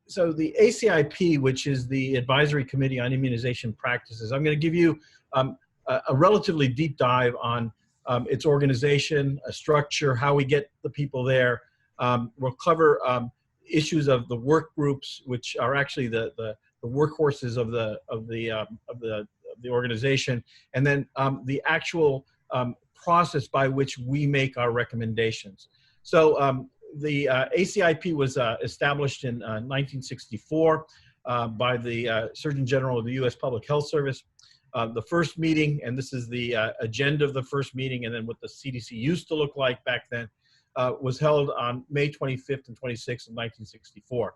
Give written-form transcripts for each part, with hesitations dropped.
So the ACIP, which is the Advisory Committee on Immunization Practices, I'm going to give you a relatively deep dive on its organization, a structure, how we get the people there. We'll cover issues of the work groups, which are actually the workhorses of the organization, and then the actual process by which we make our recommendations. So the ACIP was established in 1964 by the Surgeon General of the U.S. Public Health Service. The first meeting, and this is the agenda of the first meeting, and then what the CDC used to look like back then, was held on May 25th and 26th of 1964.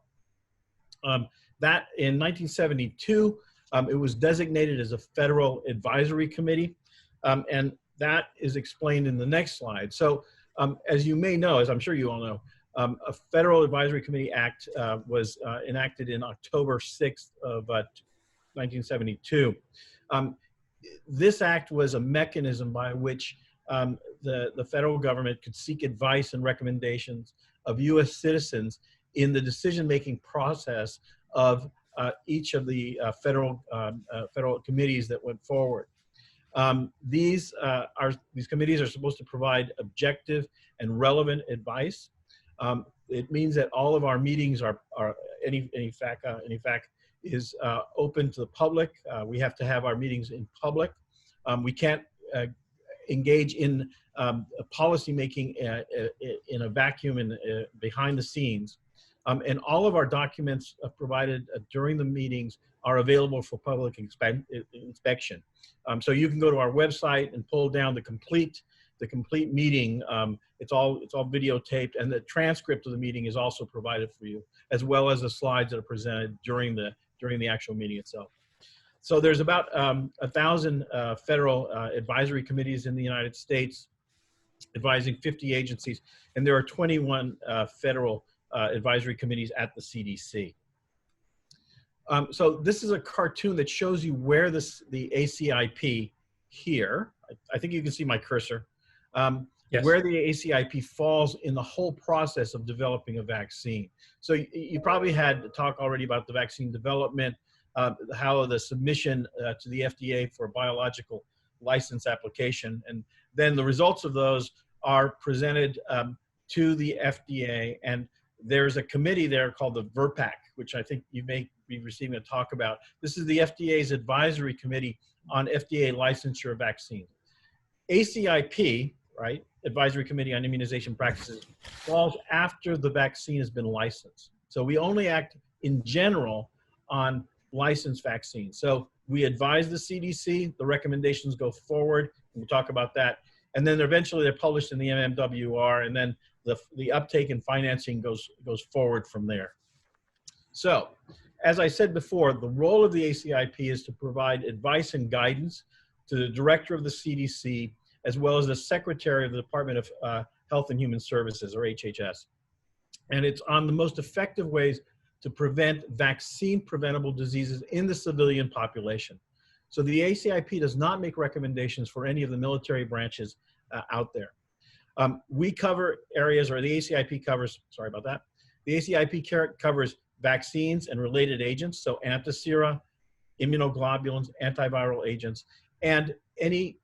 That in 1972, it was designated as a federal advisory committee, and that is explained in the next slide. So as you may know, as I'm sure you all know, a Federal Advisory Committee Act was enacted in October 6th of 1972. This act was a mechanism by which the federal government could seek advice and recommendations of U.S. citizens in the decision-making process of each of the federal committees that went forward. These committees are supposed to provide objective and relevant advice. It means that all of our meetings are any fact is open to the public. We have to have our meetings in public. We can't engage in policy making in a vacuum behind the scenes. And all of our documents provided during the meetings are available for public inspection. So you can go to our website and pull down the complete meeting. It's all videotaped, and the transcript of the meeting is also provided for you, as well as the slides that are presented during the actual meeting itself. So there's about 1,000 federal advisory committees in the United States, advising 50 agencies, and there are 21 federal advisory committees at the CDC. So this is a cartoon that shows you where the ACIP here, I think you can see my cursor, yes, where the ACIP falls in the whole process of developing a vaccine. So you probably had talk already about the vaccine development, how the submission to the FDA for a biological license application, and then the results of those are presented to the FDA, and there's a committee there called the VRPAC, which I think you may be receiving a talk about. This is the FDA's advisory committee on FDA licensure of vaccines. ACIP, right, Advisory Committee on Immunization Practices, falls after the vaccine has been licensed. So we only act in general on licensed vaccines. So we advise the CDC, the recommendations go forward, and we'll talk about that. And then eventually they're published in the MMWR, and then the uptake and financing goes forward from there. So, as I said before, the role of the ACIP is to provide advice and guidance to the director of the CDC, as well as the secretary of the Department of Health and Human Services, or HHS. And it's on the most effective ways to prevent vaccine-preventable diseases in the civilian population. So the ACIP does not make recommendations for any of the military branches out there. We cover areas, or the ACIP covers, sorry about that, the ACIP covers vaccines and related agents, so antisera, immunoglobulins, antiviral agents, and any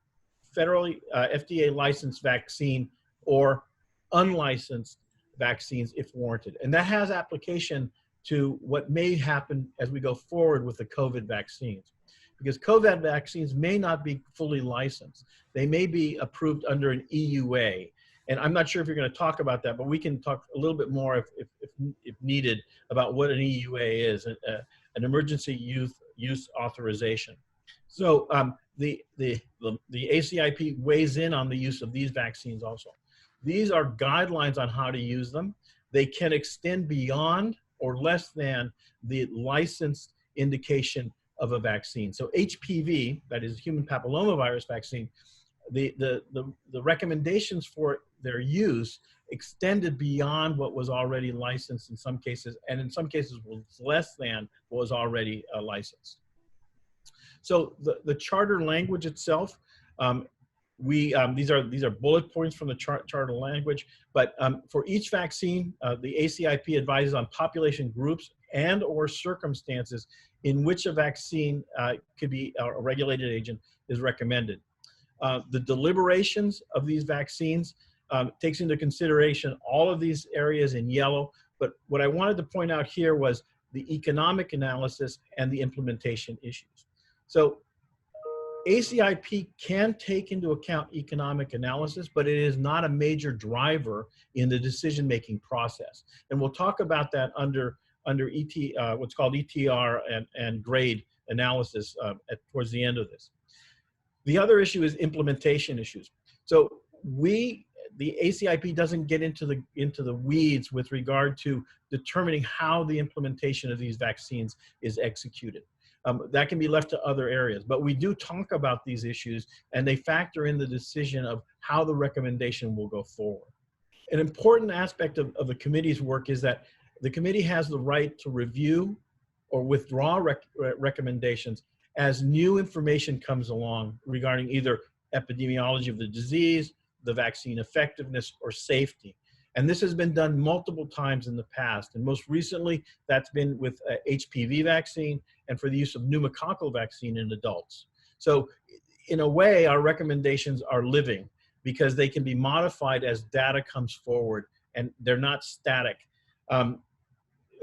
federally FDA licensed vaccine or unlicensed vaccines if warranted. And that has application to what may happen as we go forward with the COVID vaccines. Because COVID vaccines may not be fully licensed. They may be approved under an EUA. And I'm not sure if you're going to talk about that, but we can talk a little bit more if needed about what an EUA is, an emergency use authorization. So the ACIP weighs in on the use of these vaccines also. These are guidelines on how to use them. They can extend beyond or less than the licensed indication of a vaccine. So HPV, that is human papillomavirus vaccine, the recommendations for their use extended beyond what was already licensed in some cases, and in some cases was less than what was already licensed. So the charter language itself these are bullet points from the charter language, but for each vaccine, the ACIP advises on population groups and or circumstances in which a vaccine could be a regulated agent is recommended. The deliberations of these vaccines takes into consideration all of these areas in yellow, but what I wanted to point out here was the economic analysis and the implementation issues. So ACIP can take into account economic analysis, but it is not a major driver in the decision-making process. And we'll talk about that under what's called ETR and grade analysis towards the end of this. The other issue is implementation issues. So the ACIP doesn't get into the weeds with regard to determining how the implementation of these vaccines is executed. That can be left to other areas, but we do talk about these issues and they factor in the decision of how the recommendation will go forward. An important aspect of the committee's work is that the committee has the right to review or withdraw recommendations as new information comes along regarding either epidemiology of the disease, the vaccine effectiveness, or safety. And this has been done multiple times in the past. And most recently, that's been with HPV vaccine and for the use of pneumococcal vaccine in adults. So in a way, our recommendations are living because they can be modified as data comes forward and they're not static. And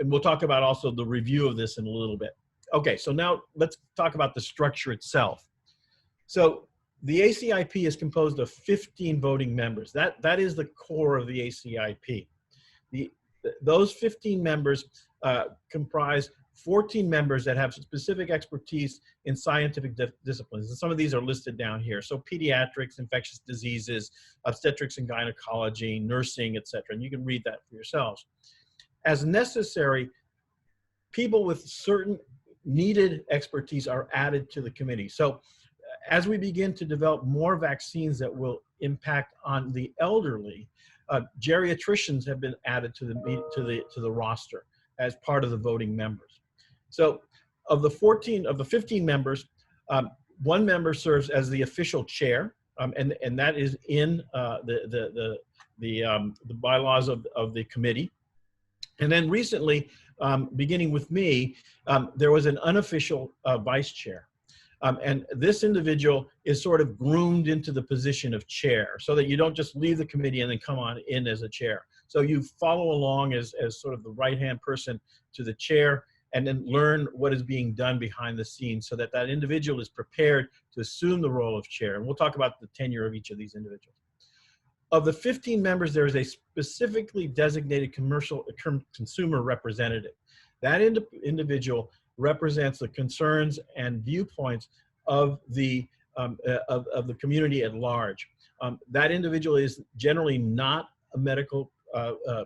we'll talk about also the review of this in a little bit. Okay, so now let's talk about the structure itself. So the ACIP is composed of 15 voting members. That is the core of the ACIP. Those 15 members comprise 14 members that have specific expertise in scientific disciplines. And some of these are listed down here. So pediatrics, infectious diseases, obstetrics and gynecology, nursing, et cetera. And you can read that for yourselves. As necessary, people with certain needed expertise are added to the committee. So as we begin to develop more vaccines that will impact on the elderly, geriatricians have been added to the roster as part of the voting members. So of the 15 members, one member serves as the official chair, and that is in the bylaws of the committee. And then recently, beginning with me, there was an unofficial vice chair. And this individual is sort of groomed into the position of chair so that you don't just leave the committee and then come on in as a chair. So you follow along as sort of the right-hand person to the chair and then learn what is being done behind the scenes so that that individual is prepared to assume the role of chair. And we'll talk about the tenure of each of these individuals. Of the 15 members, there is a specifically designated consumer representative. That individual represents the concerns and viewpoints of the community at large. That individual is generally not a medical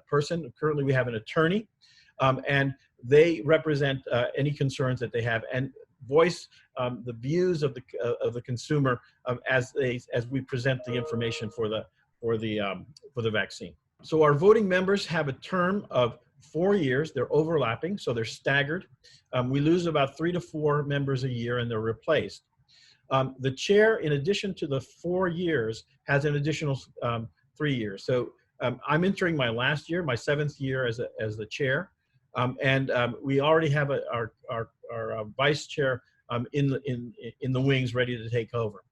person. Currently, we have an attorney, and they represent any concerns that they have and voice the views of the consumer as we present the information for the vaccine. So our voting members have a term of 4 years. They're overlapping, so they're staggered. We lose about 3 to 4 members a year and they're replaced. The chair, in addition to the 4 years, has an additional 3 years. So I'm entering my last year, my 7th year as the chair. And we already have our vice chair in the wings ready to take over.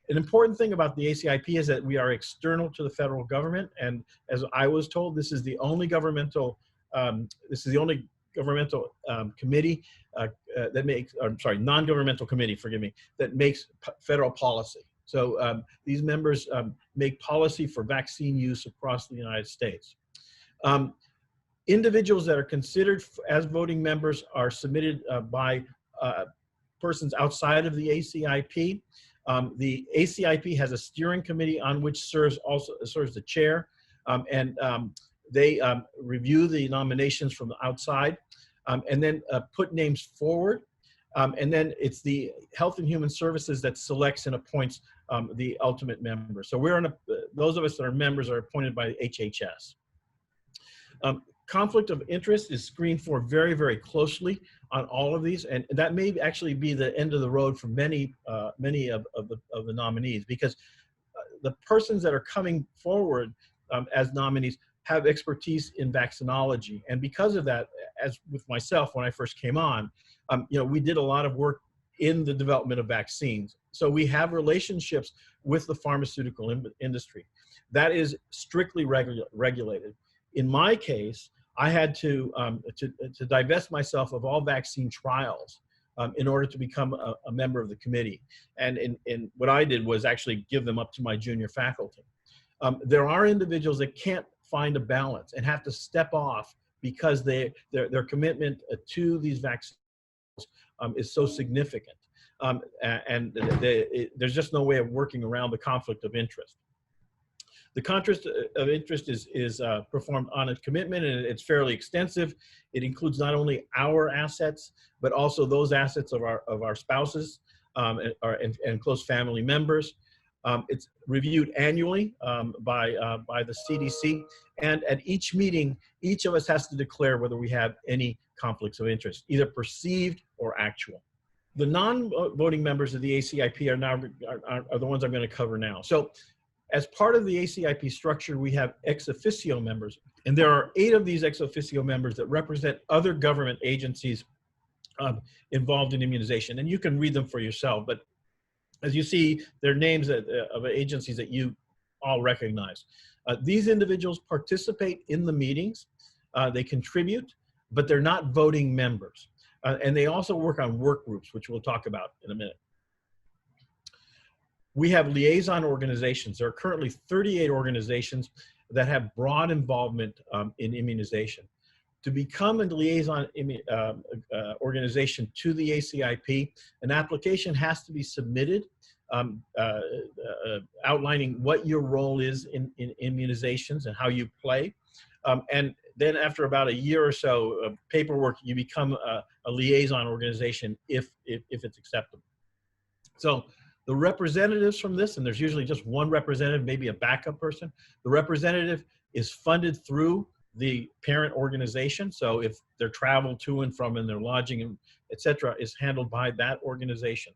An important thing about the ACIP is that we are external to the federal government, and as I was told, this is the only governmental committee that makes, non-governmental committee, forgive me, that makes federal policy. So these members make policy for vaccine use across the United States. Individuals that are considered as voting members are submitted by persons outside of the ACIP. The ACIP has a steering committee on which serves the chair, and they review the nominations from the outside and then put names forward. And then it's the Health and Human Services that selects and appoints the ultimate member. So those of us that are members are appointed by HHS. Conflict of interest is screened for very, very closely on all of these, and that may actually be the end of the road for many of the nominees, because the persons that are coming forward as nominees have expertise in vaccinology. And because of that, as with myself, when I first came on, we did a lot of work in the development of vaccines. So we have relationships with the pharmaceutical industry. That is strictly regulated. In my case, I had to divest myself of all vaccine trials in order to become a member of the committee. And what I did was actually give them up to my junior faculty. There are individuals that can't find a balance and have to step off because their commitment to these vaccines is so significant. There's just no way of working around the conflict of interest. The conflict of interest is performed on a commitment, and it's fairly extensive. It includes not only our assets, but also those assets of our spouses and close family members. It's reviewed annually by the CDC, and at each meeting, each of us has to declare whether we have any conflicts of interest, either perceived or actual. The non-voting members of the ACIP are the ones I'm going to cover now. So, as part of the ACIP structure, we have ex officio members, and there are 8 of these ex officio members that represent other government agencies involved in immunization, and you can read them for yourself. But as you see, they're names of agencies that you all recognize. These individuals participate in the meetings, they contribute, but they're not voting members. And they also work on work groups, which we'll talk about in a minute. We have liaison organizations. There are currently 38 organizations that have broad involvement in immunization. To become a liaison organization to the ACIP, an application has to be submitted outlining what your role is in immunizations and how you play. And then after about a year or so of paperwork, you become a liaison organization if it's acceptable. So the representatives from this, and there's usually just one representative, maybe a backup person, the representative is funded through the parent organization. So if their travel to and from and their lodging, and et cetera, is handled by that organization.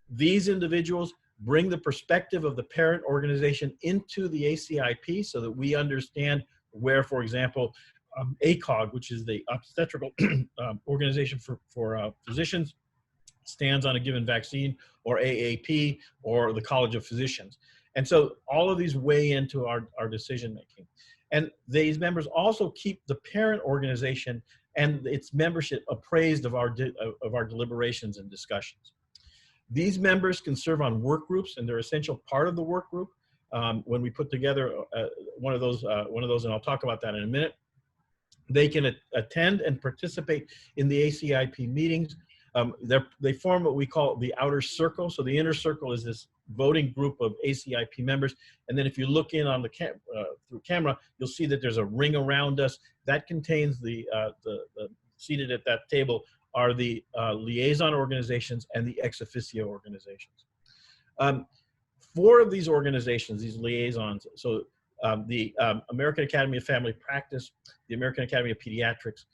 These individuals bring the perspective of the parent organization into the ACIP so that we understand where, for example, ACOG, which is the obstetrical organization for physicians, stands on a given vaccine, or AAP, or the College of Physicians. And so all of these weigh into our decision making. And these members also keep the parent organization and its membership appraised of our deliberations and discussions. These members can serve on work groups, and they're an essential part of the work group. When we put together one of those, and I'll talk about that in a minute, they can attend and participate in the ACIP meetings. They form what we call the outer circle. So the inner circle is this voting group of ACIP members. And then if you look in on the through camera, you'll see that there's a ring around us. That contains the seated at that table are the liaison organizations and the ex officio organizations. 4 of these organizations, these liaisons, so the American Academy of Family Practice, the American Academy of Pediatrics,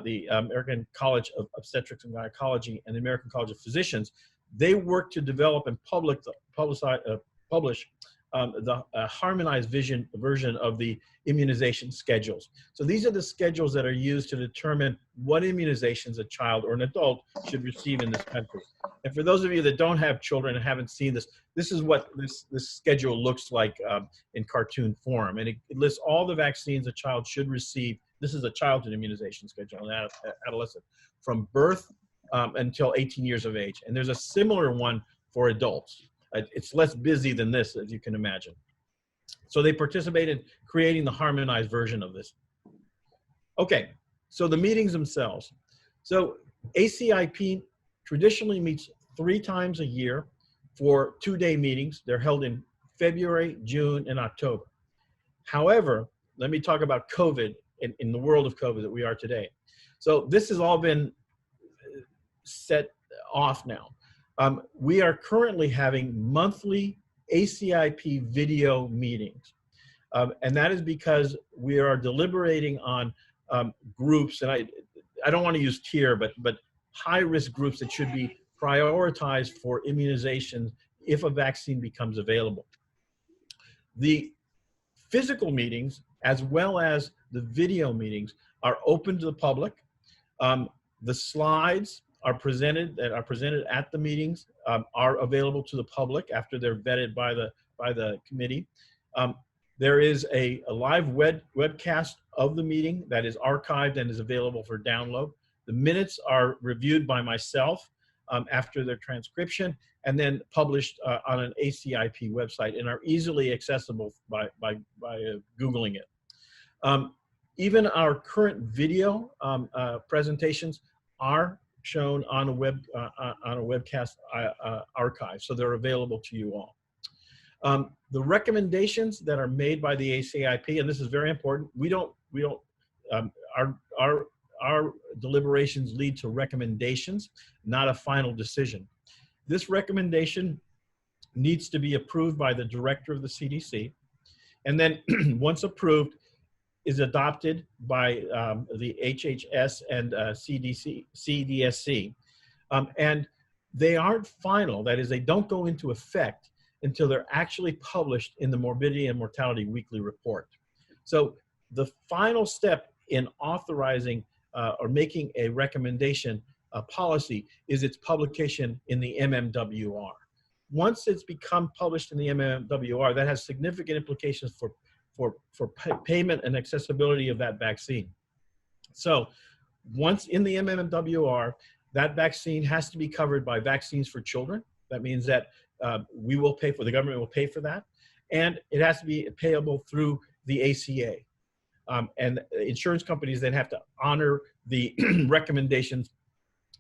the American College of Obstetrics and Gynecology, and the American College of Physicians, they work to develop and publish the harmonized version of the immunization schedules. So these are the schedules that are used to determine what immunizations a child or an adult should receive in this country. And for those of you that don't have children and haven't seen this, this is what this schedule looks like in cartoon form. And it lists all the vaccines a child should receive. This is a childhood immunization schedule, an adolescent, from birth until 18 years of age. And there's a similar one for adults. It's less busy than this, as you can imagine. So they participate in creating the harmonized version of this. Okay, so the meetings themselves. So ACIP traditionally meets 3 times a year for 2-day meetings. They're held in February, June, and October. However, let me talk about COVID in the world of COVID that we are today. So this has all been set off now. We are currently having monthly ACIP video meetings. And that is because we are deliberating on groups, and I don't want to use tier, but high-risk groups that should be prioritized for immunization if a vaccine becomes available. The physical meetings, as well as the video meetings, are open to the public. The slides are presented at the meetings are available to the public after they're vetted by the committee. There is a live webcast of the meeting that is archived and is available for download. The minutes are reviewed by myself after their transcription and then published on an ACIP website and are easily accessible by Googling it. Even our current video presentations are shown on a webcast archive, so they're available to you all. The recommendations that are made by the ACIP, and this is very important, our deliberations lead to recommendations, not a final decision. This recommendation needs to be approved by the director of the CDC, and then once approved, is adopted by the HHS and CDC. And they aren't final, that is, they don't go into effect until they're actually published in the Morbidity and Mortality Weekly Report. So the final step in authorizing or making a recommendation, a policy, is its publication in the MMWR. Once it's become published in the MMWR, that has significant implications for payment and accessibility of that vaccine. So once in the MMWR, that vaccine has to be covered by Vaccines for Children. That means that we will pay for, the government will pay for that. And it has to be payable through the ACA. And insurance companies then have to honor the recommendations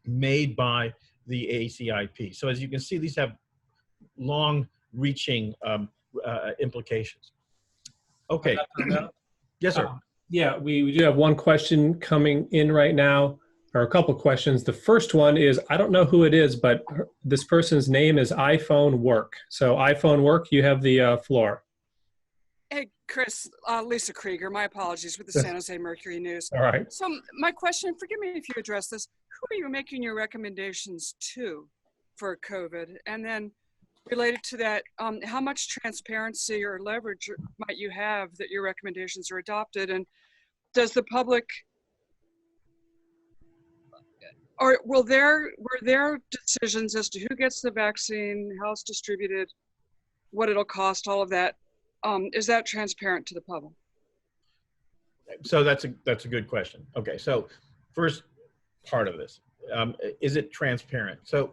made by the ACIP. So as you can see, these have long-reaching implications. Okay. Yes, sir. Yeah, we do have one question coming in right now, or a couple questions. The first one is, I don't know who it is, but this person's name is iPhone Work. So iPhone Work, you have the floor. Hey, Chris, Lisa Krieger, my apologies, with the San Jose Mercury News. All right. So my question, forgive me if you address this, who are you making your recommendations to for COVID? And then related to that, how much transparency or leverage might you have that your recommendations are adopted? And does the public, or were there decisions as to who gets the vaccine, how it's distributed, what it'll cost, all of that? Is that transparent to the public? So that's a good question. Okay, so first part of this, is it transparent? So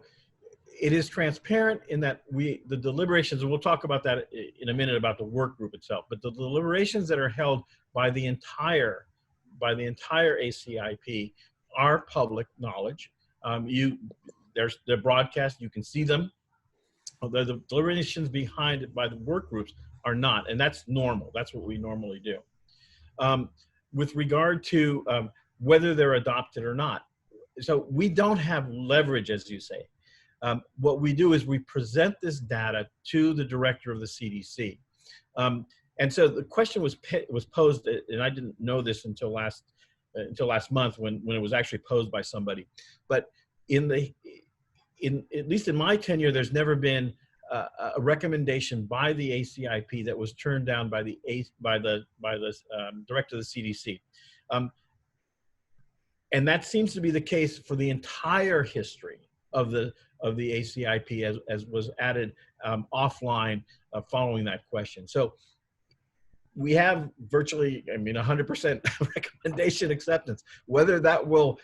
it is transparent in that the deliberations, and we'll talk about that in a minute about the work group itself, but the deliberations that are held by the entire ACIP are public knowledge. They're broadcast, you can see them. The deliberations behind it by the work groups are not, and that's normal. That's what we normally do. With regard to whether they're adopted or not, so we don't have leverage, as you say. What we do is we present this data to the director of the CDC. And so the question was posed, and I didn't know this until last month when it was actually posed by somebody. But at least in my tenure, there's never been a recommendation by the ACIP that was turned down by the director of the CDC. And that seems to be the case for the entire history of the ACIP as was added offline following that question. So we have virtually, 100% recommendation acceptance. Whether that will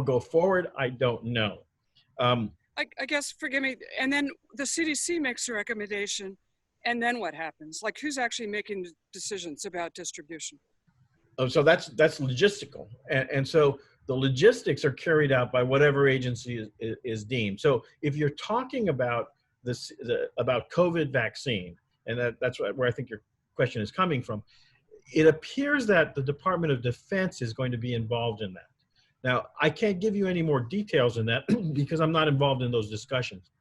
go forward, I don't know. I guess, forgive me, and then the CDC makes a recommendation, and then what happens? Like, who's actually making decisions about distribution? So that's logistical, and so the logistics are carried out by whatever agency is deemed. So if you're talking about about COVID vaccine, and that's where I think your question is coming from, it appears that the Department of Defense is going to be involved in that. Now, I can't give you any more details in that because I'm not involved in those discussions.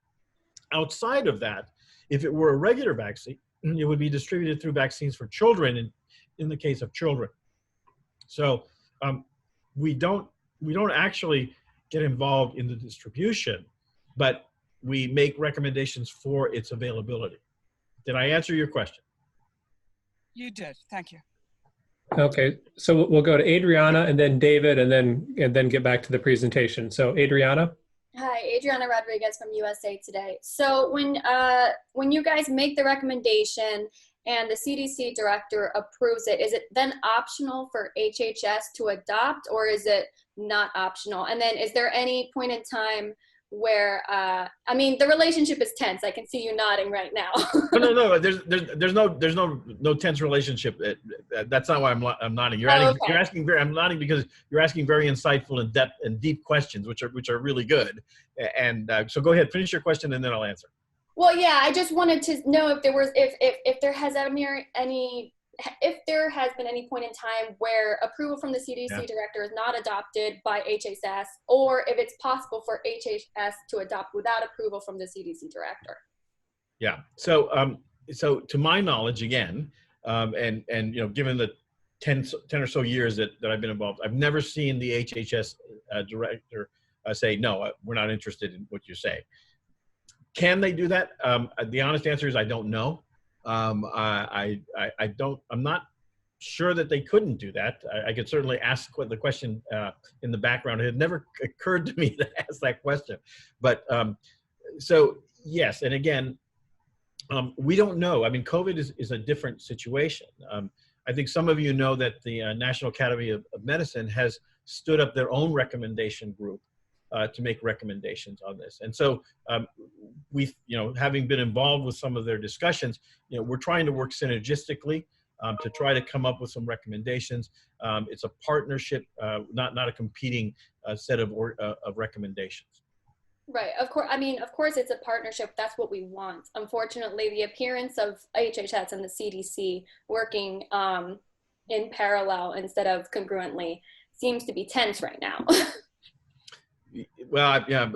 Outside of that, if it were a regular vaccine, it would be distributed through Vaccines for Children in the case of children. So we don't we don't actually get involved in the distribution, but we make recommendations for its availability. Did I answer your question? You did. Thank you. Okay, so we'll go to Adriana and then David and then get back to the presentation. So Adriana. Hi, Adriana Rodriguez from USA Today. So when you guys make the recommendation and the CDC director approves it, is it then optional for HHS to adopt, or is it not optional? And then is there any point in time where, I mean, the relationship is tense. I can see you nodding right now. No. There's no tense relationship. That's not why I'm nodding. You're asking I'm nodding because you're asking very insightful and deep questions, which are really good. And so go ahead, finish your question, and then I'll answer. Well, yeah, I just wanted to know if there was if there has been any point in time where approval from the CDC director is not adopted by HHS, or if it's possible for HHS to adopt without approval from the CDC director. Yeah. So so to my knowledge, again, and you know, given the 10 or so years that I've been involved, I've never seen the HHS director say, no, we're not interested in what you say. Can they do that? The honest answer is I don't know. I'm not sure that they couldn't do that. I could certainly ask the question in the background. It had never occurred to me to ask that question. But so yes, and again, we don't know. I mean, COVID is a different situation. I think some of you know that the National Academy of Medicine has stood up their own recommendation group to make recommendations on this. And so we, you know, having been involved with some of their discussions, you know, we're trying to work synergistically to try to come up with some recommendations. It's a partnership, not a competing set of recommendations. Right. Of course. I mean, of course, it's a partnership. That's what we want. Unfortunately, the appearance of HHS and the CDC working in parallel instead of congruently seems to be tense right now. Well, yeah,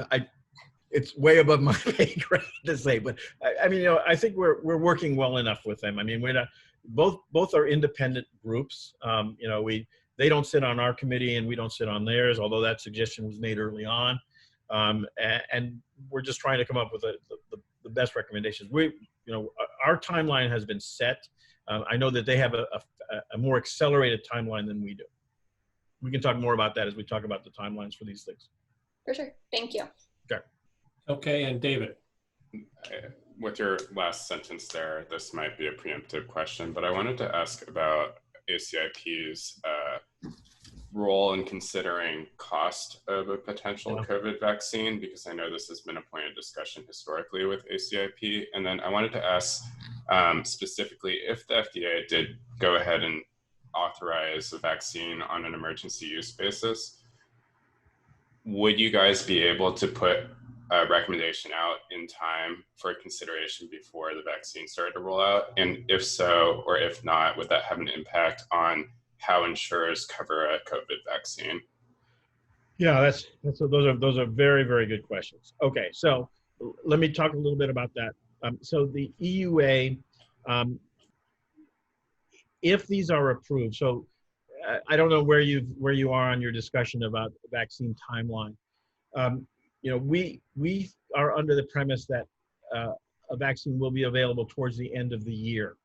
it's way above my pay grade to say, but I mean, you know, I think we're working well enough with them. I mean, we're not, both are independent groups. You know, they don't sit on our committee and we don't sit on theirs, although that suggestion was made early on. And we're just trying to come up with the best recommendations. You know, our timeline has been set. I know that they have a more accelerated timeline than we do. We can talk more about that as we talk about the timelines for these things. For sure. Thank you. Okay. Okay, and David. With your last sentence there, this might be a preemptive question, but I wanted to ask about ACIP's role in considering cost of a potential COVID vaccine, because I know this has been a point of discussion historically with ACIP. And then I wanted to ask specifically, if the FDA did go ahead and authorize a vaccine on an emergency use basis, would you guys be able to put a recommendation out in time for consideration before the vaccine started to roll out? And if so, or if not, would that have an impact on how insurers cover a COVID vaccine? Yeah, those are very, very good questions. Okay, so let me talk a little bit about that. So the EUA, if these are approved, so I don't know where you are on your discussion about the vaccine timeline. You know, we are under the premise that a vaccine will be available towards the end of the year.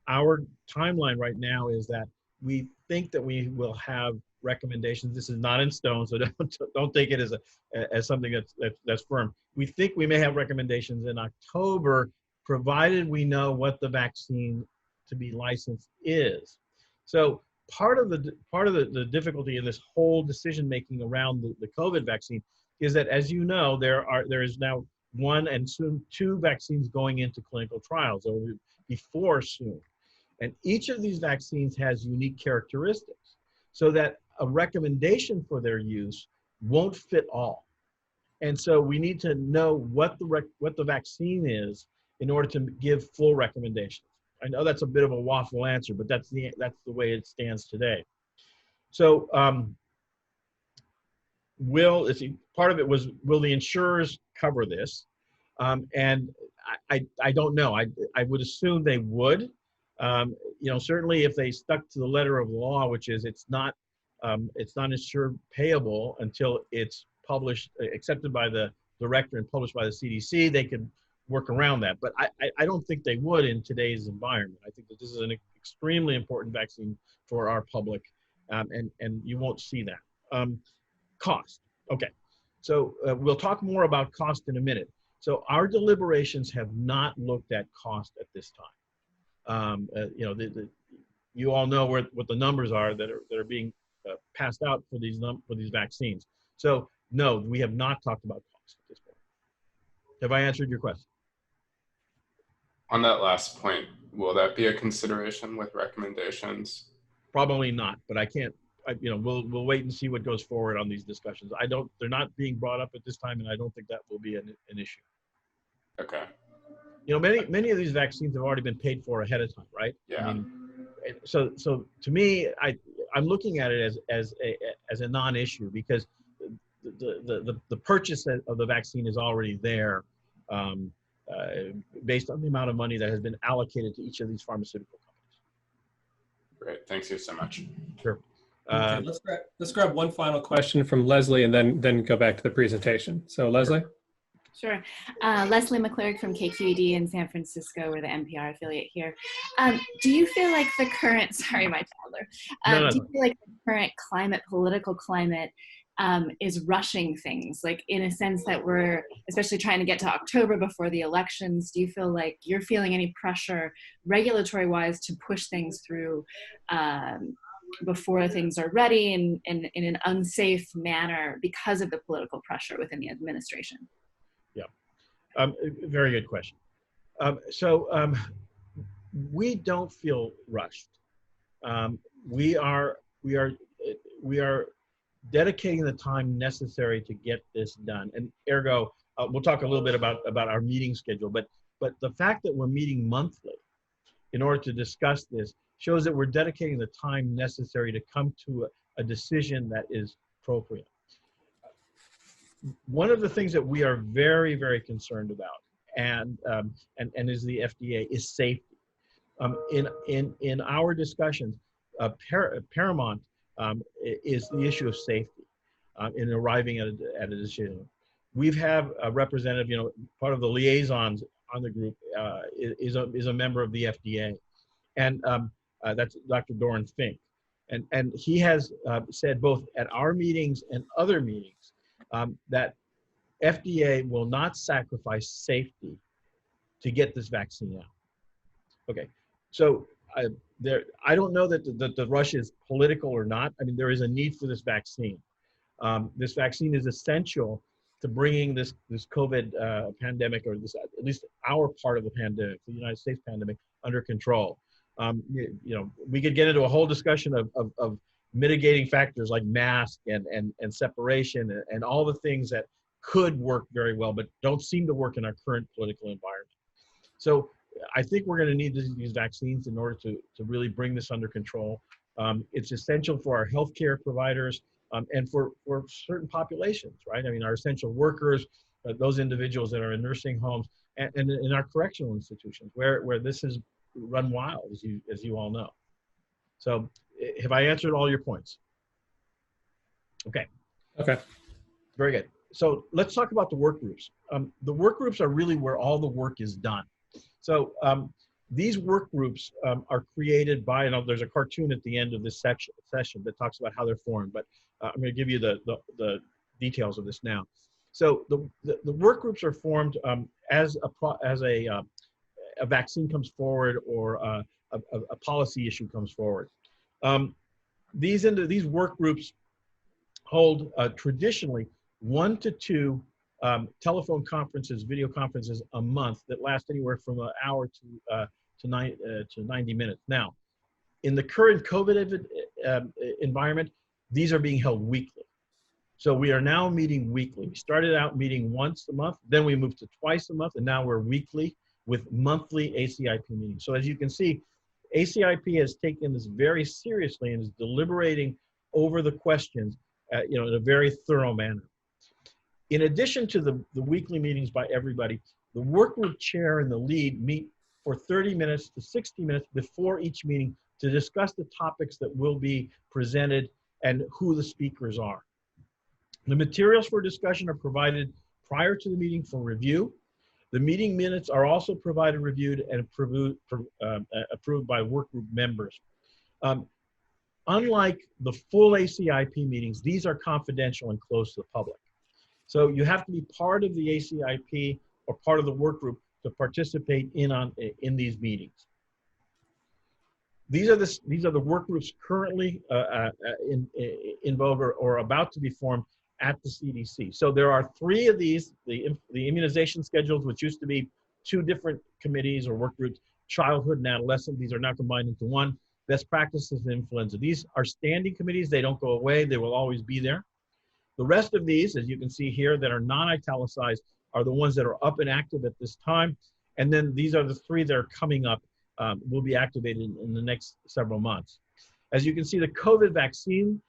Our timeline right now is that we think that we will have recommendations. This is not in stone, so don't take it as something that's firm. We think we may have recommendations in October, provided we know what the vaccine to be licensed is. So part of the difficulty in this whole decision making around the COVID vaccine is that, as you know, there is now one and soon two vaccines going into clinical trials, or before soon. And each of these vaccines has unique characteristics, so that a recommendation for their use won't fit all. And so we need to know what the vaccine is in order to give full recommendations. I know that's a bit of a waffle answer, but that's the way it stands today. So part of it was, will the insurers cover this? And I don't know. I would assume they would. You know, certainly if they stuck to the letter of the law, which is it's not It's not insured payable until it's published, accepted by the director and published by the CDC. They can work around that, but I don't think they would in today's environment. I think that this is an extremely important vaccine for our public, and you won't see that. Cost. Okay, so we'll talk more about cost in a minute. So our deliberations have not looked at cost at this time. You know, you all know what the numbers are that are being passed out for these vaccines. So no, we have not talked about cost at this point. Have I answered your question? On that last point, will that be a consideration with recommendations? Probably not, but I can't. You know, we'll wait and see what goes forward on these discussions. They're not being brought up at this time, and I don't think that will be an issue. Okay. You know, many of these vaccines have already been paid for ahead of time, right? Yeah. I mean, so to me, I'm looking at it as a non-issue, because the purchase of the vaccine is already there, based on the amount of money that has been allocated to each of these pharmaceutical companies. Great. Thanks you so much. Sure. Okay, let's grab one final question from Leslie, and then go back to the presentation. So Leslie? Sure. Leslie McClurg from KQED in San Francisco. We're the NPR affiliate here. Do you feel like the current, sorry, my toddler. Do you feel like the current political climate, is rushing things? Like, in a sense that we're especially trying to get to October before the elections. Do you feel like you're feeling any pressure regulatory wise to push things through before things are ready and in an unsafe manner because of the political pressure within the administration? Yeah, very good question. We don't feel rushed. We are dedicating the time necessary to get this done, and ergo, we'll talk a little bit about our meeting schedule. But the fact that we're meeting monthly in order to discuss this shows that we're dedicating the time necessary to come to a decision that is appropriate. One of the things that we are very, very concerned about, and is the FDA, is safety. In our discussions, paramount is the issue of safety in arriving at a decision. We've have a representative, you know, part of the liaisons on the group is a member of the FDA, and that's Dr. Doran Fink, and he has said both at our meetings and other meetings that FDA will not sacrifice safety to get this vaccine out. Okay, so I don't know that the rush is political or not. I mean, there is a need for this vaccine. This vaccine is essential to bringing this COVID pandemic, or this, at least our part of the pandemic, the United States pandemic, under control. You know, we could get into a whole discussion of mitigating factors like mask and separation and all the things that could work very well, but don't seem to work in our current political environment. So I think we're going to need these vaccines in order to really bring this under control. It's essential for our healthcare providers and for certain populations, right? I mean, our essential workers, those individuals that are in nursing homes, and in our correctional institutions, where this has run wild, as you all know. So, have I answered all your points? Okay. Okay. Very good. So let's talk about the work groups. The work groups are really where all the work is done. So these work groups are created by, and there's a cartoon at the end of this session that talks about how they're formed, but I'm going to give you the details of this now. So the work groups are formed as a vaccine comes forward or a policy issue comes forward. These work groups hold traditionally 1 to 2 telephone conferences, video conferences a month that last anywhere from an hour to 90 minutes. Now, in the current COVID environment, these are being held weekly. So we are now meeting weekly. We started out meeting once a month, then we moved to twice a month, and now we're weekly with monthly ACIP meetings. So as you can see, ACIP has taken this very seriously and is deliberating over the questions in a very thorough manner. In addition to the weekly meetings by everybody, the work group chair and the lead meet for 30 minutes to 60 minutes before each meeting to discuss the topics that will be presented and who the speakers are. The materials for discussion are provided prior to the meeting for review. The meeting minutes are also provided, reviewed, and approved by work group members. Unlike the full ACIP meetings, these are confidential and closed to the public. So you have to be part of the ACIP or part of the work group to participate in these meetings. These are the work groups currently in vogue or about to be formed at the CDC. So there are 3 of these: the immunization schedules, which used to be 2 different committees or work groups, childhood and adolescent. These are now combined into 1. Best practices in influenza. These are standing committees. They don't go away. They will always be there. The rest of these, as you can see here, that are non-italicized are the ones that are up and active at this time. And then these are the 3 that are coming up, will be activated in the next several months. As you can see, the COVID vaccine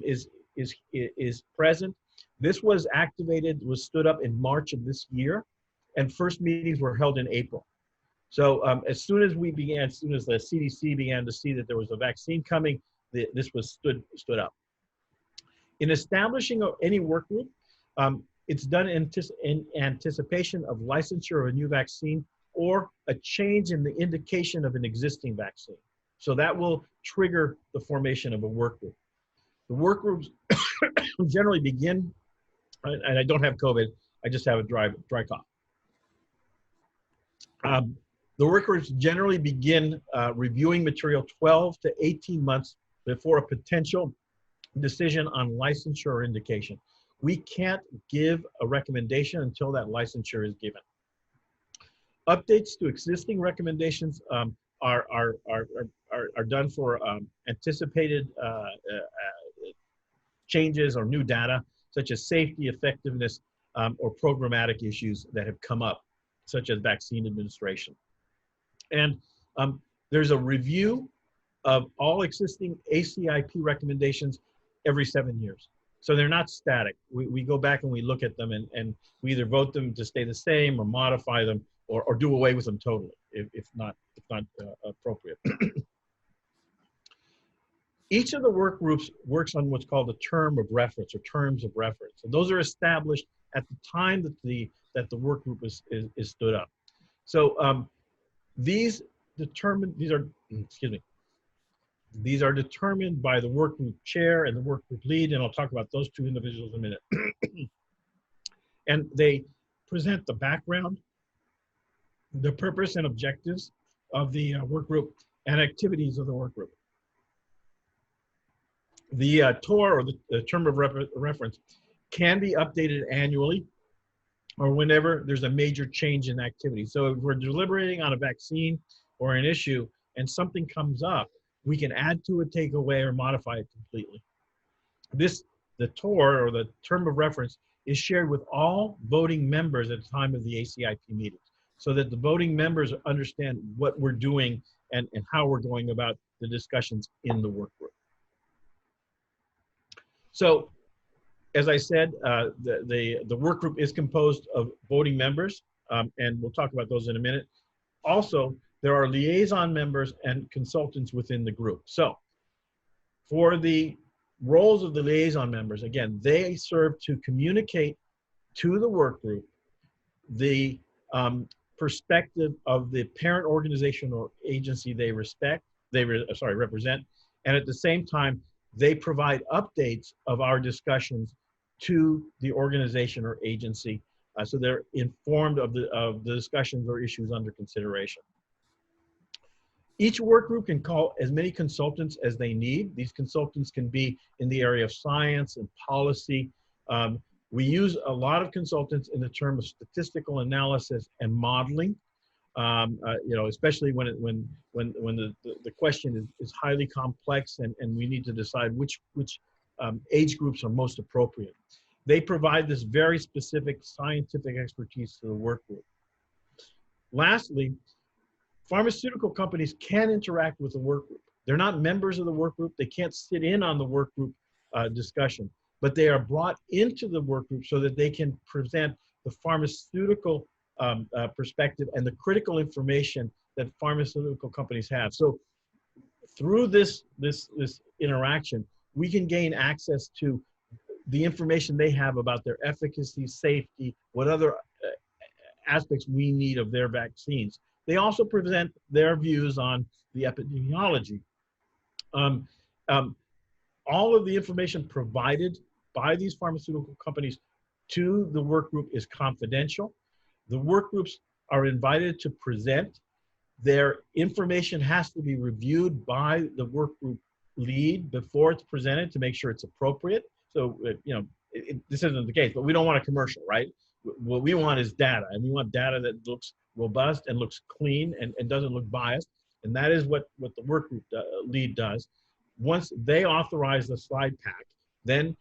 is present. This was activated, was stood up in March of this year, and first meetings were held in April. So as soon as the CDC began to see that there was a vaccine coming, this was stood up. In establishing any work group, it's done in anticipation of licensure of a new vaccine or a change in the indication of an existing vaccine. So that will trigger the formation of a work group. The work groups generally begin, and I don't have COVID, I just have a dry cough. The work groups generally begin reviewing material 12 to 18 months before a potential decision on licensure or indication. We can't give a recommendation until that licensure is given. Updates to existing recommendations are done for anticipated changes or new data, such as safety, effectiveness, or programmatic issues that have come up, such as vaccine administration. And there's a review of all existing ACIP recommendations every 7 years. So they're not static. We go back and we look at them and we either vote them to stay the same or modify them or do away with them totally, if not appropriate. Each of the work groups works on what's called a term of reference or terms of reference. And those are established at the time that the work group is stood up. So these are determined by the work group chair and the work group lead, and I'll talk about those 2 individuals in a minute. And they present the background, the purpose and objectives of the work group, and activities of the work group. The TOR, or the term of reference, can be updated annually or whenever there's a major change in activity. So if we're deliberating on a vaccine or an issue and something comes up, we can add to it, take away, or modify it completely. The TOR, or the term of reference, is shared with all voting members at the time of the ACIP meetings, so that the voting members understand what we're doing and how we're going about the discussions in the work group. So, as I said, the work group is composed of voting members, and we'll talk about those in a minute. Also, there are liaison members and consultants within the group. So, for the roles of the liaison members, again, they serve to communicate to the work group the perspective of the parent organization or agency they represent, and at the same time, they provide updates of our discussions to the organization or agency, so they're informed of the discussions or issues under consideration. Each work group can call as many consultants as they need. These consultants can be in the area of science and policy. We use a lot of consultants in the term of statistical analysis and modeling. Especially when the question is highly complex and we need to decide which age groups are most appropriate. They provide this very specific scientific expertise to the work group. Lastly, pharmaceutical companies can interact with the work group. They're not members of the work group. They can't sit in on the work group discussion, but they are brought into the work group so that they can present the pharmaceutical perspective and the critical information that pharmaceutical companies have. So through this interaction, we can gain access to the information they have about their efficacy, safety, what other aspects we need of their vaccines. They also present their views on the epidemiology. All of the information provided by these pharmaceutical companies to the work group is confidential. The work groups are invited to present. Their information has to be reviewed by the work group lead before it's presented to make sure it's appropriate. So, this isn't the case, but we don't want a commercial, right? What we want is data, and we want data that looks robust and looks clean and doesn't look biased. And that is what the work group lead does. Once they authorize the slide pack, then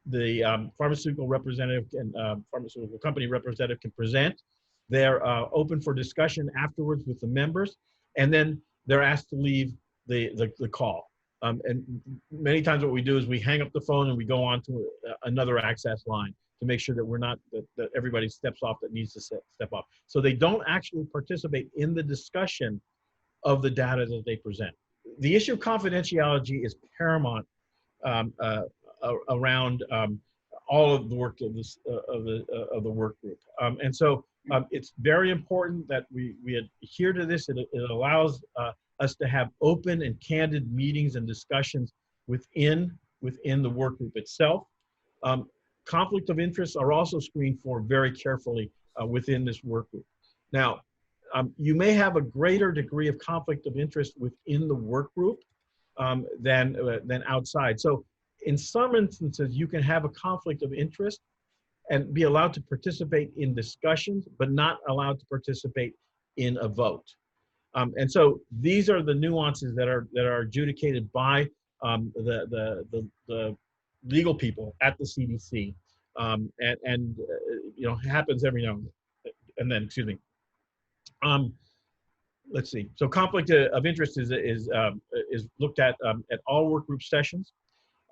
the pharmaceutical representative and pharmaceutical company representative can present. They're open for discussion afterwards with the members, and then they're asked to leave the call. And many times what we do is we hang up the phone and we go on to another access line to make sure that we're not, that everybody steps off that needs to step off. So they don't actually participate in the discussion of the data that they present. The issue of confidentiality is paramount around all of the work of this of the work group, and so it's very important that we adhere to this. It allows us to have open and candid meetings and discussions within the work group itself. Conflict of interests are also screened for very carefully within this work group. Now, you may have a greater degree of conflict of interest within the work group than outside. So in some instances, you can have a conflict of interest and be allowed to participate in discussions, but not allowed to participate in a vote. And so these are the nuances that are adjudicated by the legal people at the CDC, and happens every now and then. Excuse me. Let's see. So conflict of interest is looked at all work group sessions,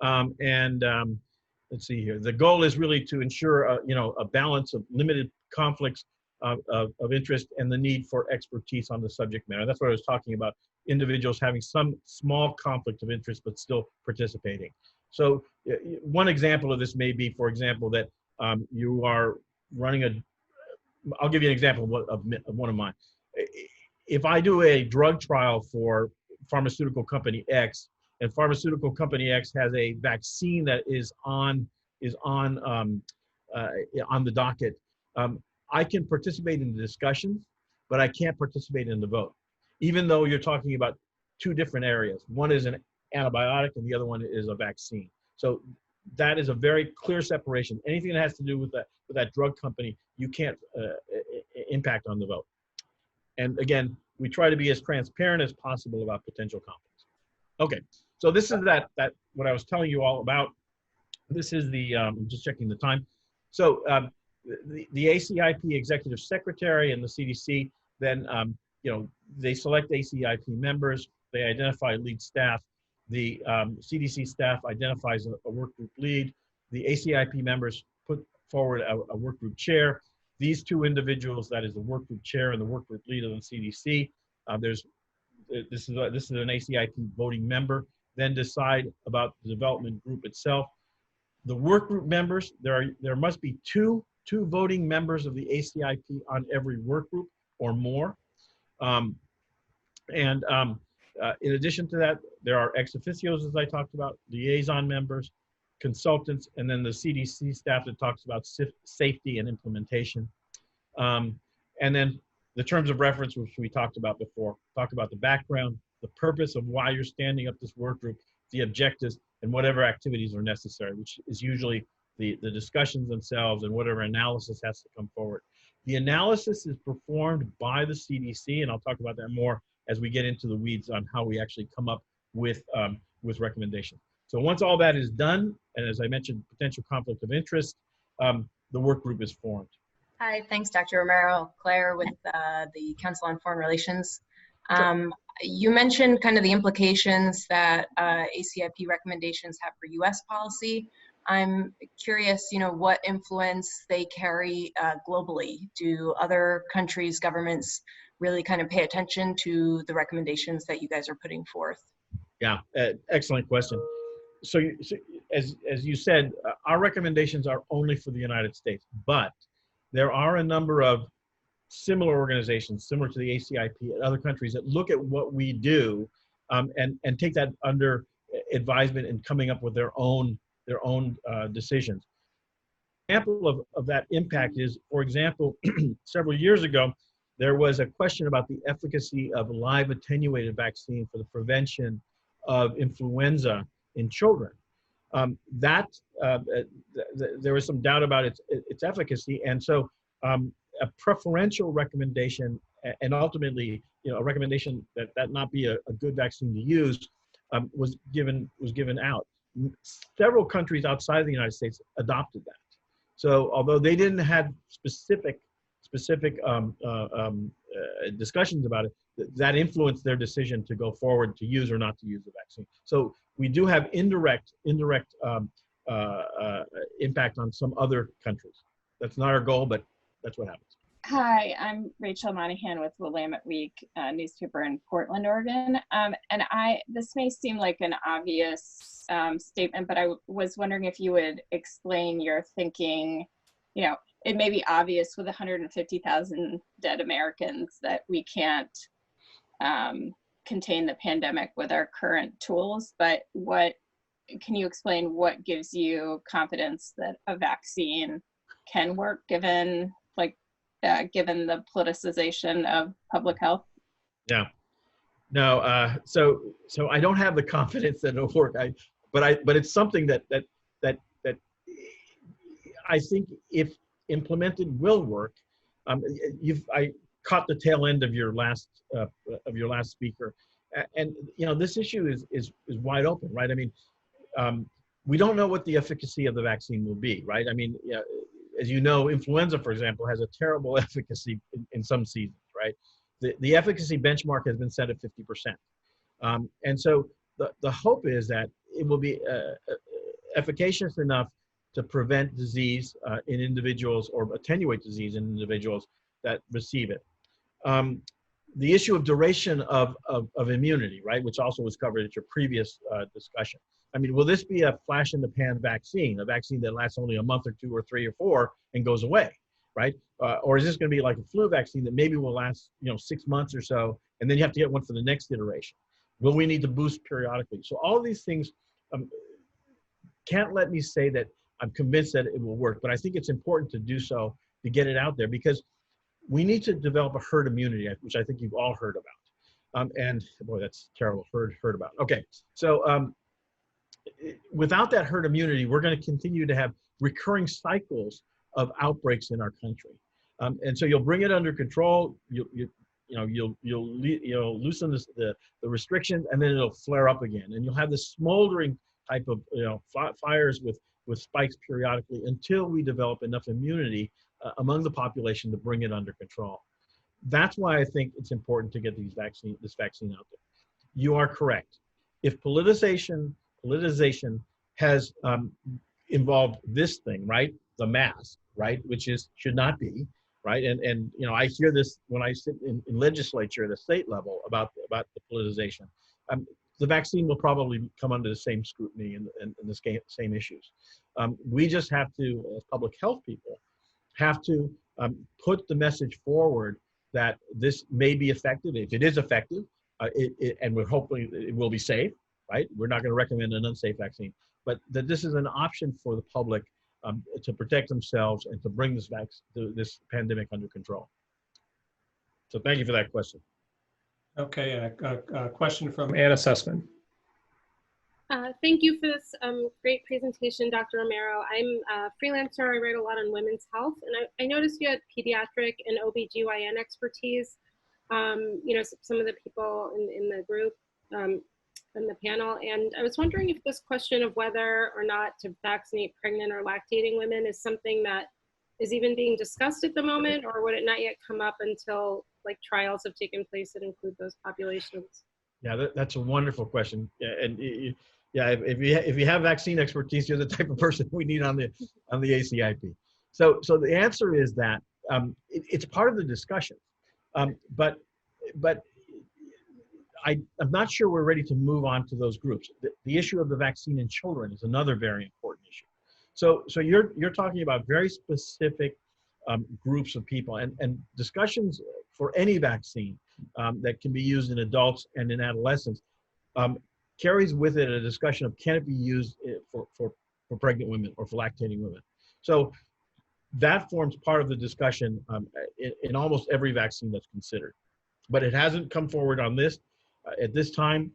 let's see here. The goal is really to ensure a balance of limited conflicts of interest and the need for expertise on the subject matter. That's what I was talking about, individuals having some small conflict of interest but still participating. So one example of this may be, for example, that you are running I'll give you an example of one of mine. If I do a drug trial for pharmaceutical company X, and pharmaceutical company X has a vaccine that is on the docket, I can participate in the discussions, but I can't participate in the vote, even though you're talking about two different areas. One is an antibiotic and the other one is a vaccine. So that is a very clear separation. Anything that has to do with that drug company, you can't impact on the vote. And again, we try to be as transparent as possible about potential conflicts. Okay, so this is that what I was telling you all about. This is the, I'm just checking the time. So the ACIP executive secretary and the CDC, then, they select ACIP members, they identify lead staff. The CDC staff identifies a work group lead. The ACIP members put forward a work group chair. These two individuals, that is the work group chair and the work group lead of the CDC, this is an ACIP voting member, then decide about the development group itself. The work group members, there must be two voting members of the ACIP on every work group or more. In addition to that, there are ex officios, as I talked about, liaison members, consultants, and then the CDC staff that talks about safety and implementation. And then the terms of reference, which we talked about before, talk about the background, the purpose of why you're standing up this work group, the objectives, and whatever activities are necessary, which is usually the discussions themselves and whatever analysis has to come forward. The analysis is performed by the CDC, and I'll talk about that more as we get into the weeds on how we actually come up with recommendations. So once all that is done, and as I mentioned, potential conflict of interest, the work group is formed. Hi, thanks, Dr. Romero. Claire with the Council on Foreign Relations. You mentioned kind of the implications that ACIP recommendations have for U.S. policy. I'm curious, what influence they carry globally. Do other countries' governments really kind of pay attention to the recommendations that you guys are putting forth? Yeah, excellent question. as you said, our recommendations are only for the United States, but there are a number of similar organizations, similar to the ACIP and other countries, that look at what we do and take that under advisement in coming up with their own decisions. Example of that impact is, for example, several years ago, there was a question about the efficacy of live attenuated vaccine for the prevention of influenza in children. There was some doubt about its efficacy, and so a preferential recommendation, and ultimately, a recommendation that not be a good vaccine to use, was given out. Several countries outside of the United States adopted that. So although they didn't have specific discussions about it, that influenced their decision to go forward to use or not to use the vaccine. So we do have indirect impact on some other countries. That's not our goal, but that's what happens. Hi, I'm Rachel Monahan with Willamette Week newspaper in Portland, Oregon. And this may seem like an obvious statement, but I was wondering if you would explain your thinking. It may be obvious with 150,000 dead Americans that we can't contain the pandemic with our current tools, but can you explain what gives you confidence that a vaccine can work given the politicization of public health? Yeah, no. So I don't have the confidence that it'll work. But it's something that I think, if implemented, will work. I caught the tail end of your last speaker, and this issue is wide open, right? I mean, we don't know what the efficacy of the vaccine will be, right? I mean, as you know, influenza, for example, has a terrible efficacy in some seasons, right? The efficacy benchmark has been set at 50%. And so the hope is that it will be efficacious enough to prevent disease in individuals, or attenuate disease in individuals that receive it. The issue of duration of immunity, right, which also was covered at your previous discussion. I mean, will this be a flash in the pan vaccine, a vaccine that lasts only a month or 2 or 3 or 4 and goes away, right? Or is this going to be like a flu vaccine that maybe will last, 6 months or so, and then you have to get one for the next iteration? Will we need to boost periodically? So all of these things can't let me say that I'm convinced that it will work, but I think it's important to do so, to get it out there, because we need to develop a herd immunity, which I think you've all heard about. And boy, that's terrible, heard about. Okay, so without that herd immunity, we're going to continue to have recurring cycles of outbreaks in our country. And so you'll bring it under control, you'll loosen the restrictions, and then it'll flare up again. And you'll have this smoldering type of fires with spikes periodically, until we develop enough immunity among the population to bring it under control. That's why I think it's important to get this vaccine out there. You are correct. If politicization has involved this thing, right, the mask, right, which should not be, right, and I hear this when I sit in legislature at a state level about the politicization. The vaccine will probably come under the same scrutiny and the same issues. We just have to, as public health people, have to put the message forward that this may be effective. If it is effective, and we're hoping it will be safe, right? We're not going to recommend an unsafe vaccine, but that this is an option for the public to protect themselves and to bring this pandemic under control. So thank you for that question. Okay, a question from Anna Sussman. Thank you for this great presentation, Dr. Romero. I'm a freelancer. I write a lot on women's health, and I noticed you had pediatric and OBGYN expertise. Some of the people in the group, in the panel, and I was wondering if this question of whether or not to vaccinate pregnant or lactating women is something that is even being discussed at the moment, or would it not yet come up until trials have taken place that include those populations? Yeah, that's a wonderful question. And if you have vaccine expertise, you're the type of person we need on the ACIP. So the answer is that it's part of the discussion, but I'm not sure we're ready to move on to those groups. The issue of the vaccine in children is another very important issue. So you're talking about very specific groups of people, and discussions for any vaccine that can be used in adults and in adolescents carries with it a discussion of, can it be used for pregnant women or for lactating women? So that forms part of the discussion in almost every vaccine that's considered. But it hasn't come forward on this. At this time,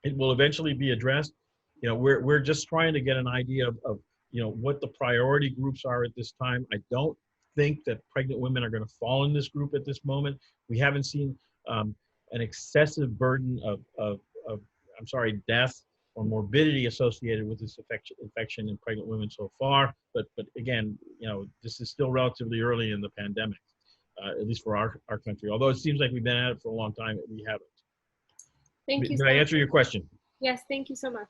it will eventually be addressed. We're just trying to get an idea of what the priority groups are at this time. I don't think that pregnant women are going to fall in this group at this moment. We haven't seen an excessive burden of death or morbidity associated with this infection in pregnant women so far. But again, this is still relatively early in the pandemic, at least for our country. Although it seems like we've been at it for a long time, we haven't. Thank you. Did I answer your question? Yes, thank you so much.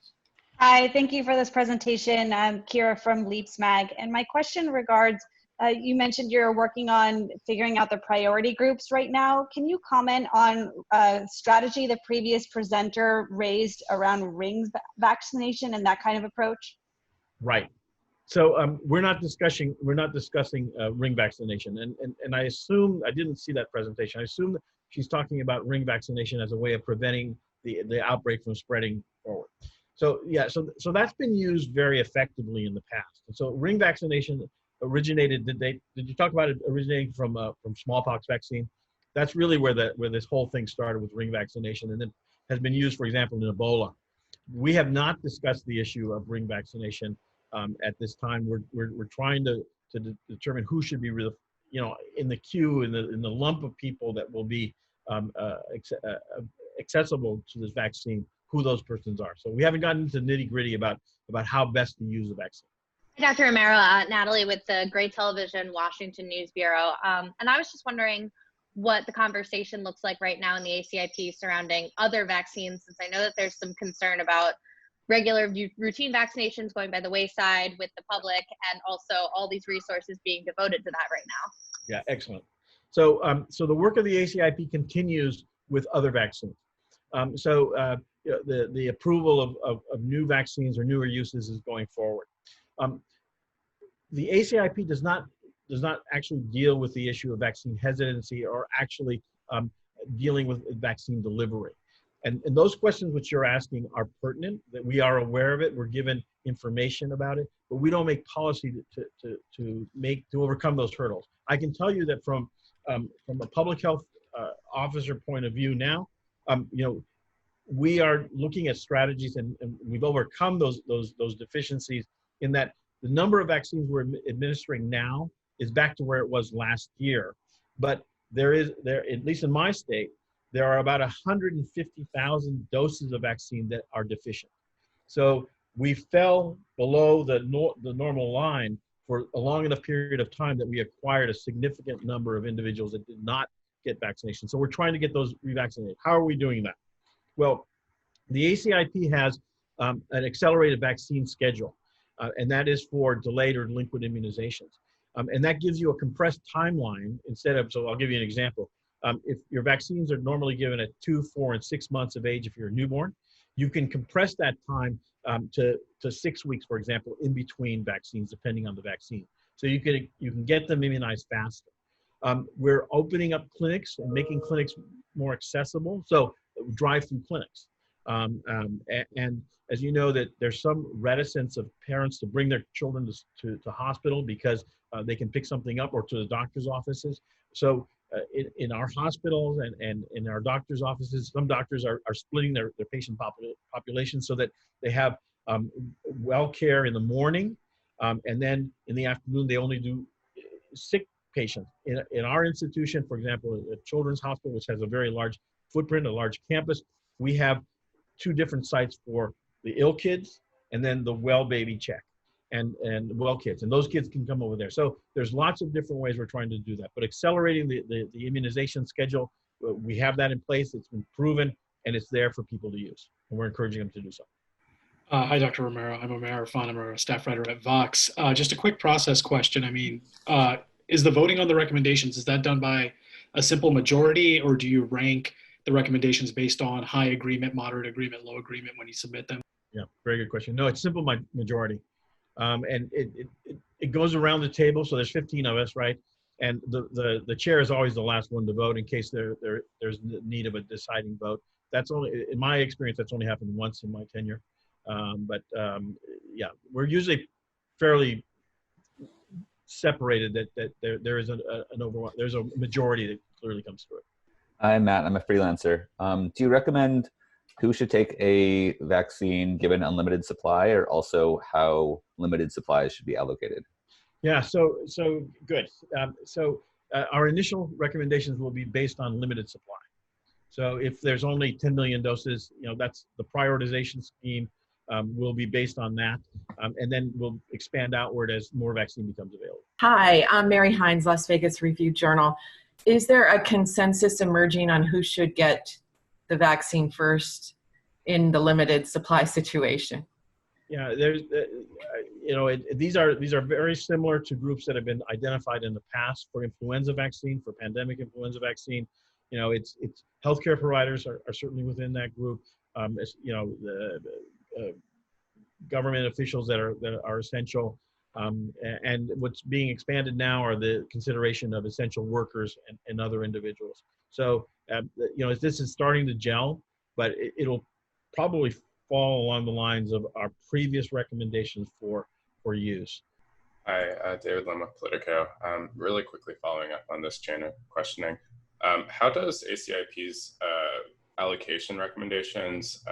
Hi, thank you for this presentation. I'm Kira from Leaps Mag, and my question regards, you mentioned you're working on figuring out the priority groups right now. Can you comment on strategy the previous presenter raised around ring vaccination and that kind of approach? Right. So we're not discussing ring vaccination, and I assume, I didn't see that presentation. I assume that she's talking about ring vaccination as a way of preventing the outbreak from spreading forward. So yeah, so that's been used very effectively in the past. And so ring vaccination originated. Did you talk about it originating from smallpox vaccine? That's really where this whole thing started, with ring vaccination, and then has been used, for example, in Ebola. We have not discussed the issue of ring vaccination at this time. We're trying to determine who should be in the queue, in the lump of people that will be accessible to this vaccine, who those persons are. So we haven't gotten into nitty-gritty about how best to use the vaccine. Dr. Romero, Natalie with the Gray Television Washington News Bureau. And I was just wondering what the conversation looks like right now in the ACIP surrounding other vaccines, since I know that there's some concern about regular routine vaccinations going by the wayside with the public, and also all these resources being devoted to that right now. Yeah, excellent. So the work of the ACIP continues with other vaccines. The approval of new vaccines or newer uses is going forward. The ACIP does not actually deal with the issue of vaccine hesitancy or actually dealing with vaccine delivery. And those questions which you're asking are pertinent, that we are aware of it, we're given information about it, but we don't make policy to overcome those hurdles. I can tell you that from a public health officer point of view now, we are looking at strategies, and we've overcome those deficiencies, in that the number of vaccines we're administering now is back to where it was last year. But there, at least in my state, there are about 150,000 doses of vaccine that are deficient. So we fell below the normal line for a long enough period of time that we acquired a significant number of individuals that did not get vaccination. So we're trying to get those revaccinated. How are we doing that? Well, the ACIP has an accelerated vaccine schedule, and that is for delayed or delinquent immunizations. And that gives you a compressed timeline instead of, so I'll give you an example. If your vaccines are normally given at 2, 4, and 6 months of age if you're a newborn, you can compress that time to 6 weeks, for example, in between vaccines, depending on the vaccine. So you can get them immunized faster. We're opening up clinics and making clinics more accessible, so drive-through clinics. And as you know, that there's some reticence of parents to bring their children to hospital because they can pick something up, or to the doctor's offices. So in our hospitals and in our doctor's offices, some doctors are splitting their patient population so that they have well care in the morning, and then in the afternoon they only do sick patients. In our institution, for example, a children's hospital, which has a very large footprint, a large campus, we have 2 different sites for the ill kids and then the well baby check and well kids, and those kids can come over there. So there's lots of different ways we're trying to do that, but accelerating the immunization schedule, we have that in place. It's been proven, and it's there for people to use, and we're encouraging them to do so. Hi, Dr. Romero. I'm Omer Irfan. I'm a staff writer at Vox. Just a quick process question. I mean, is the voting on the recommendations, is that done by a simple majority, or do you rank the recommendations based on high agreement, moderate agreement, low agreement when you submit them? Yeah, very good question. No, it's simple majority. And it goes around the table. So there's 15 of us, right? And the chair is always the last one to vote in case there's need of a deciding vote. That's only, in my experience, that's only happened once in my tenure. Yeah, we're usually fairly separated that there is there's a majority that clearly comes through it. I'm Matt, I'm a freelancer. Do you recommend who should take a vaccine given unlimited supply, or also how limited supplies should be allocated? Yeah, so good. Our initial recommendations will be based on limited supply. So if there's only 10 million doses, that's the prioritization scheme will be based on that. And then we'll expand outward as more vaccine becomes available. Hi, I'm Mary Hines, Las Vegas Review-Journal. Is there a consensus emerging on who should get the vaccine first in the limited supply situation? Yeah, there's, these are very similar to groups that have been identified in the past for influenza vaccine, for pandemic influenza vaccine. It's healthcare providers are certainly within that group. The government officials that are essential. And what's being expanded now are the consideration of essential workers and other individuals. So, this is starting to gel, but it'll probably fall along the lines of our previous recommendations for use. Hi, David Lim with Politico. Really quickly following up on this chain of questioning. How does ACIP's allocation recommendations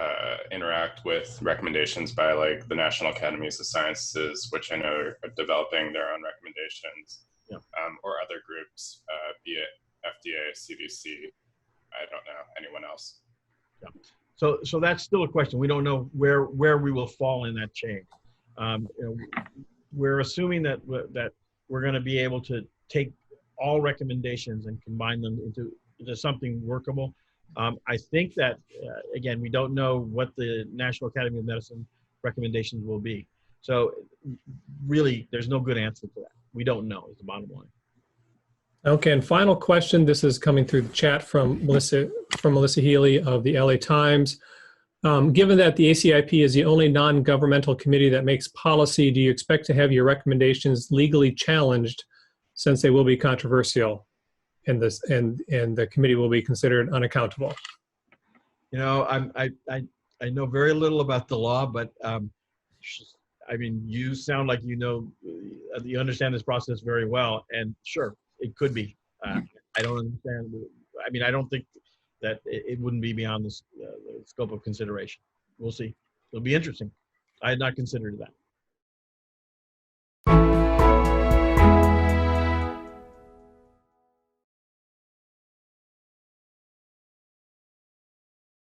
interact with recommendations by like the National Academies of Sciences, which I know are developing their own recommendations, or other groups, be it FDA, CDC, I don't know, anyone else? Yeah. So that's still a question. We don't know where we will fall in that chain. We're assuming that we're going to be able to take all recommendations and combine them into something workable. I think that, again, we don't know what the National Academy of Medicine recommendations will be. So really, there's no good answer to that. We don't know is the bottom line. Okay, and final question. This is coming through the chat from Melissa Healy of the LA Times. Given that the ACIP is the only non-governmental committee that makes policy, do you expect to have your recommendations legally challenged, since they will be controversial and the committee will be considered unaccountable? I know very little about the law, but I mean, you sound like you understand this process very well, and sure, it could be. I don't understand. I mean, I don't think that it wouldn't be beyond the scope of consideration. We'll see. It'll be interesting. I had not considered that.